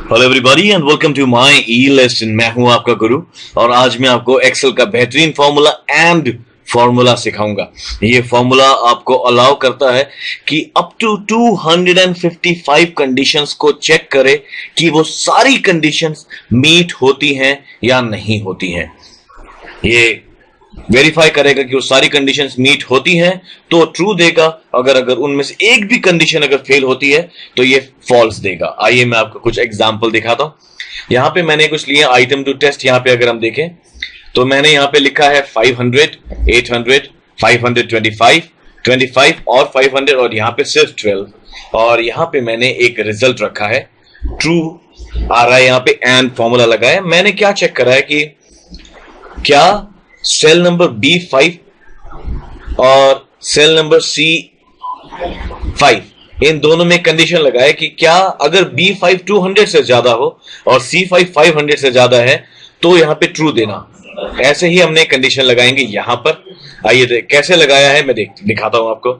Hello everybody and welcome to my e lesson. मैं हूं आपका गुरु और आज मैं आपको एक्सेल का बेहतरीन फॉर्मूला एंड फॉर्मूला सिखाऊंगा। ये फॉर्मूला आपको अलाउ करता है कि अप टू 255 कंडीशंस को चेक करे कि वो सारी कंडीशंस मीट होती हैं या नहीं होती हैं। ये वेरीफाई करेगा कि वो सारी कंडीशंस मीट होती हैं तो ट्रू देगा, अगर उनमें से एक भी कंडीशन अगर फेल होती है तो ये फॉल्स देगा। आइए मैं आपको कुछ एग्जांपल दिखाता हूं। यहां पे मैंने कुछ लिए आइटम टू टेस्ट। यहां पे अगर हम देखें तो मैंने यहां पे लिखा है 500, 800, 525, 25 और 500 और यहां पे सिर्फ 12 और यहां पे मैंने एक रिजल्ट रखा है ट्रू आ रहा है। यहां पे एंड फॉर्मूला लगाया। मैंने क्या चेक करा है कि क्या सेल नंबर B5 और सेल नंबर C5 इन दोनों में कंडीशन लगाए कि क्या अगर B5 200 से ज्यादा हो और C5 500 से ज्यादा है तो यहां पे ट्रू देना। ऐसे ही हमने कंडीशन लगाएंगे यहां पर। आइए कैसे लगाया है मैं दिखाता हूं आपको।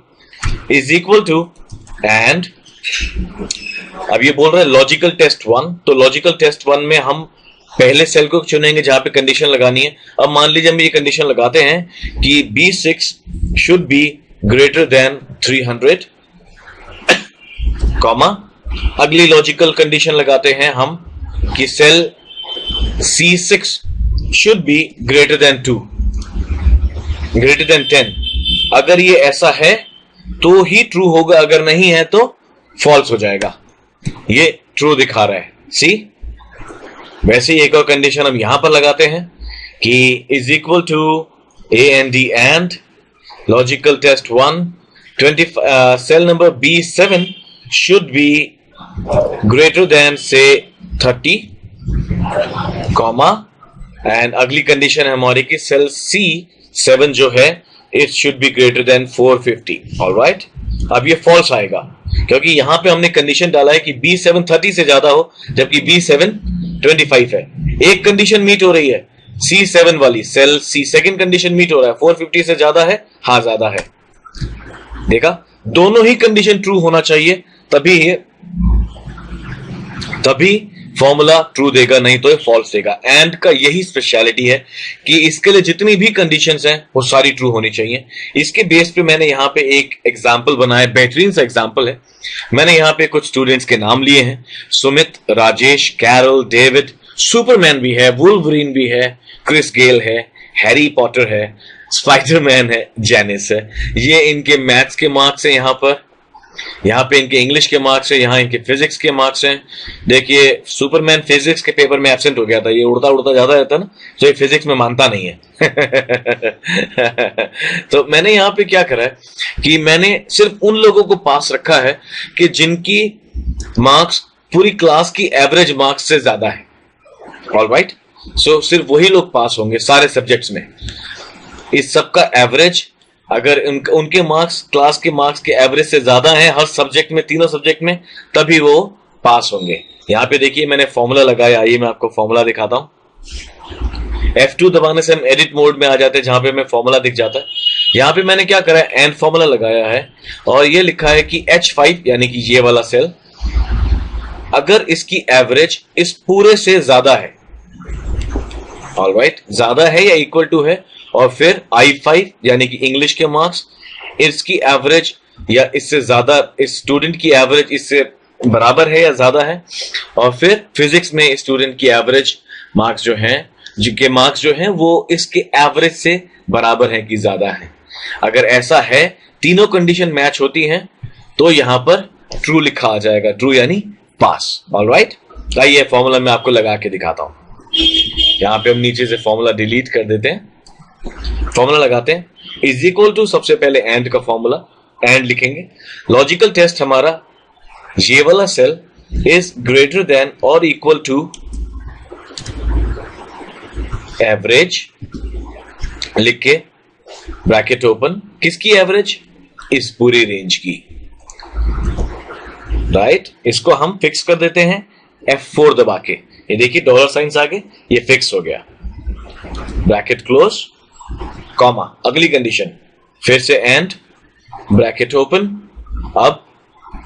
इज इक्वल टू एंड अब ये बोल रहा है लॉजिकल टेस्ट 1। तो लॉजिकल टेस्ट 1 में हम पहले सेल को चुनेंगे जहां पे कंडीशन लगानी है। अब मान लीजिए हम ये कंडीशन लगाते हैं कि B6 should be greater than 300 comma अगली लॉजिकल कंडीशन लगाते हैं हम कि cell C6 should be greater than 2 greater than 10। अगर ये ऐसा है तो ही ट्रू होगा, अगर नहीं है तो फॉल्स हो जाएगा। ये ट्रू दिखा रहा है। सी वैसे ही एक और कंडीशन हम यहां पर लगाते हैं कि is equal to A N D and logical test 1 cell number B7 should be greater than से 30 कॉमा एंड अगली कंडीशन है हमारी कि सेल C7 जो है it should be greater then 450। Alright, अब ये फॉल्स आएगा क्योंकि यहां पे हमने कंडीशन डाला है कि B7 30 से ज्यादा हो जबकि B7 25 है। एक कंडीशन मीट हो रही है C7 वाली, cell C second condition meet हो रहा है 450 से ज्यादा है। हाँ ज्यादा है। देखा, दोनों ही कंडीशन ट्रू होना चाहिए तभी फॉर्मूला ट्रू देगा, नहीं तो फॉल्स देगा। एंड का यही स्पेशलिटी है कि इसके लिए जितनी भी कंडीशंस हैं वो सारी ट्रू होनी चाहिए। इसके बेस पे मैंने यहाँ पे एक एग्जांपल बनाया, बेहतरीन सा एग्जांपल है। मैंने यहाँ पे कुछ स्टूडेंट्स के नाम लिए हैं, Sumit, Rajesh, Carol, David, Superman भी है, वुल्वरीन भी है, क्रिस गेल है, हैरी पॉटर है, स्पाइडरमैन है, जेनिस है। ये इनके मैथ्स के मार्क्स हैं। यहाँ पे इनके इंग्लिश के मार्क्स हैं, यहाँ इनके फिजिक्स के मार्क्स हैं। देखिए सुपरमैन फिजिक्स के पेपर में एब्सेंट हो गया था, ये उड़ता उड़ता ज्यादा रहता है ना, तो ये फिजिक्स में मानता नहीं है। तो मैंने यहाँ पे क्या करा है कि मैंने सिर्फ उन लोगों को पास रखा है कि जिनकी मार्क्स पूरी क्लास की एवरेज मार्क्स से ज्यादा है। ऑलराइट, सो सिर्फ वही लोग पास होंगे सारे सब्जेक्ट्स में। इस सबका एवरेज अगर उनके मार्क्स क्लास के मार्क्स के एवरेज से ज्यादा हैं हर सब्जेक्ट में, तीनों सब्जेक्ट में, तभी वो पास होंगे। यहां पे देखिए मैंने फॉर्मूला लगाया। आइए मैं आपको फॉर्मूला दिखाता हूं। F2 दबाने से हम एडिट मोड में आ जाते हैं जहां पे हमें फॉर्मूला दिख जाता है। यहां पे मैंने क्या करा है, एंड फॉर्मूला लगाया है और ये लिखा है कि H5 यानी कि ये वाला सेल अगर इसकी एवरेज इस पूरे से ज्यादा है, ऑलराइट, ज्यादा है या इक्वल टू है, और फिर I5 यानी कि इंग्लिश के मार्क्स इसकी एवरेज या इससे ज्यादा, इस स्टूडेंट की एवरेज इससे बराबर है या ज्यादा है, और फिर फिजिक्स में स्टूडेंट की एवरेज मार्क्स जो हैं, जिनके मार्क्स जो हैं वो इसके एवरेज से बराबर है कि ज्यादा है। अगर ऐसा है, तीनों कंडीशन मैच होती हैं तो यहां पर ट्रू लिखा आ जाएगा, ट्रू यानी पास। ऑलराइट, आइए फॉर्मूला मैं आपको लगा के दिखाता हूं। यहां पे हम नीचे से फॉर्मूला डिलीट कर देते हैं, फॉर्मूला लगाते हैं। इज इक्वल टू सबसे पहले एंड का फॉर्मूला, एंड लिखेंगे। लॉजिकल टेस्ट हमारा ये वाला सेल इज ग्रेटर देन और इक्वल टू एवरेज लिख के ब्रैकेट ओपन, किसकी एवरेज, इस पूरी रेंज की। राइट, इसको हम फिक्स कर देते हैं F4 दबा के। ये देखिए डॉलर साइंस आगे, ये फिक्स हो गया। ब्रैकेट क्लोज, कॉमा, अगली कंडीशन फिर से एंड, ब्रैकेट ओपन। अब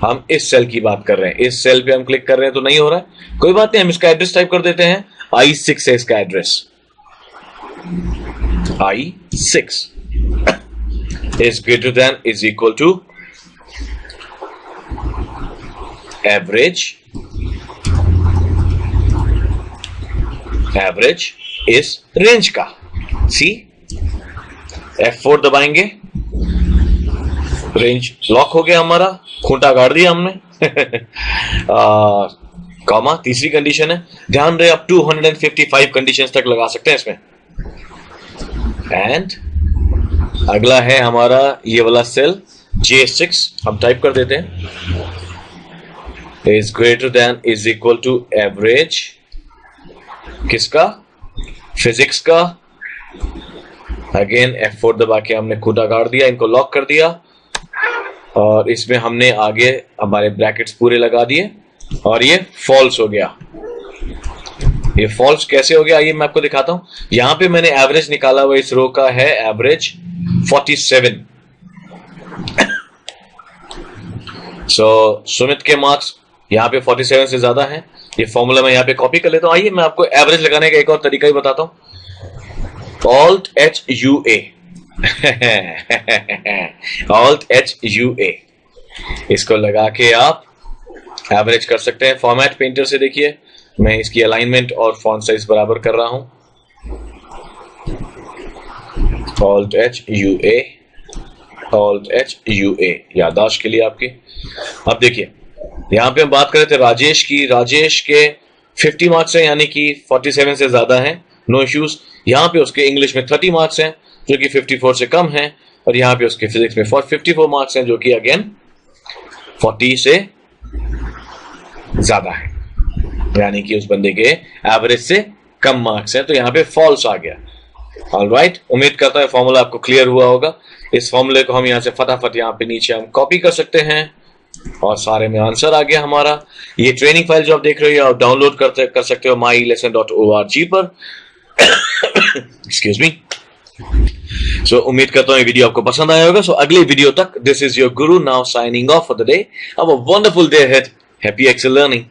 हम इस सेल की बात कर रहे हैं, इस सेल पे हम क्लिक कर रहे हैं तो नहीं हो रहा है, कोई बात नहीं, हम इसका एड्रेस टाइप कर देते हैं। I6 है इसका address, I6 is greater than is equal to average is range का। सी F4 दबाएंगे, रेंज लॉक हो गया हमारा, खूंटा गाड़ दिया हमने। कॉमा तीसरी कंडीशन है, ध्यान रहे आप 255 कंडीशंस तक लगा सकते हैं इसमें। एंड अगला है हमारा ये वाला सेल J6, हम टाइप कर देते हैं, is greater than is equal to average किसका, फिजिक्स का। अगेन F4 दबा के हमने खूंटा गाड़ दिया, इनको लॉक कर दिया और इसमें हमने आगे हमारे ब्रैकेट्स पूरे लगा दिए और ये फॉल्स हो गया। ये फॉल्स कैसे हो गया आइए मैं आपको दिखाता हूं। यहां पे मैंने एवरेज निकाला हुआ इस रो का है एवरेज 47। सुमित के मार्क्स यहां पे 47 से ज्यादा हैं। ये फॉर्मूला मैं यहां पे कॉपी कर लेता हूं। आइए मैं आपको एवरेज लगाने का एक और तरीका ही बताता हूं। Alt-H-U-A Alt-H-U-A इसको लगा के आप एवरेज कर सकते हैं। फॉर्मेट पेंटर से देखिए मैं इसकी अलाइनमेंट और फॉन्ट साइज बराबर कर रहा हूं। Alt-H-U-A Alt-H-U-A याददाश्त के लिए आपकी। अब देखिए यहां पे हम बात कर रहे थे राजेश की, राजेश के 50 मार्क्स हैं यानी कि 47 से ज्यादा हैं, नो इश्यूज। यहां पे उसके इंग्लिश में 30 मार्क्स हैं जो कि 54 से कम हैं और यहां पे उसके फिजिक्स में 54 मार्क्स हैं जो कि अगेन 40 से ज्यादा है, यानी कि उस बंदे के एवरेज से कम मार्क्स हैं, तो यहां पे फॉल्स आ गया। ऑलराइट, उम्मीद करता है फॉर्मूला आपको क्लियर हुआ होगा। इस फॉर्मूले को हम यहां से फटाफट यहां पे नीचे हम कॉपी कर सकते हैं और सारे में आंसर आ गया हमारा। ये ट्रेनिंग फाइल जो आप देख रहे हो आप डाउनलोड कर सकते हो myelesson.org पर। Excuse me. सो उम्मीद करता हूं ये वीडियो आपको पसंद आया होगा। सो अगले वीडियो तक, this is your guru now signing off for the day. Have a wonderful day ahead. Happy Excel learning.